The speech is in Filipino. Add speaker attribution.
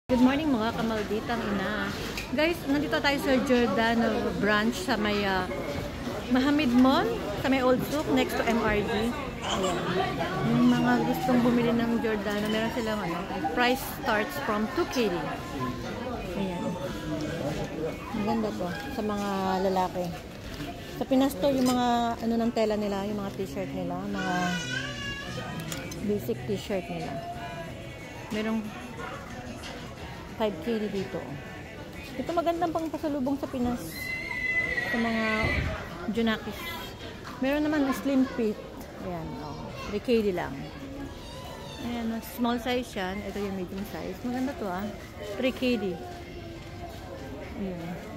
Speaker 1: Good morning mga kamalditang ina. Guys, nandito tayo sa Giordano branch sa may Mahamid Mall, sa may Old Souk, next to MRG. Ayan. Yung mga gustong bumili ng Giordano, meron silang price starts from 2KD. Ayan. Maganda to sa mga lalaki. Sa Pinas to, yung mga ng tela nila, yung mga t-shirt nila, mga basic t-shirt nila. Merong 5KD dito. Ito magandang pang pasalubong sa Pinas sa mga Junakis. Meron naman slim fit. Ayan, 3KD lang. Ayan, small size yan. Ito yung medium size. Maganda to 3KD. Ayan.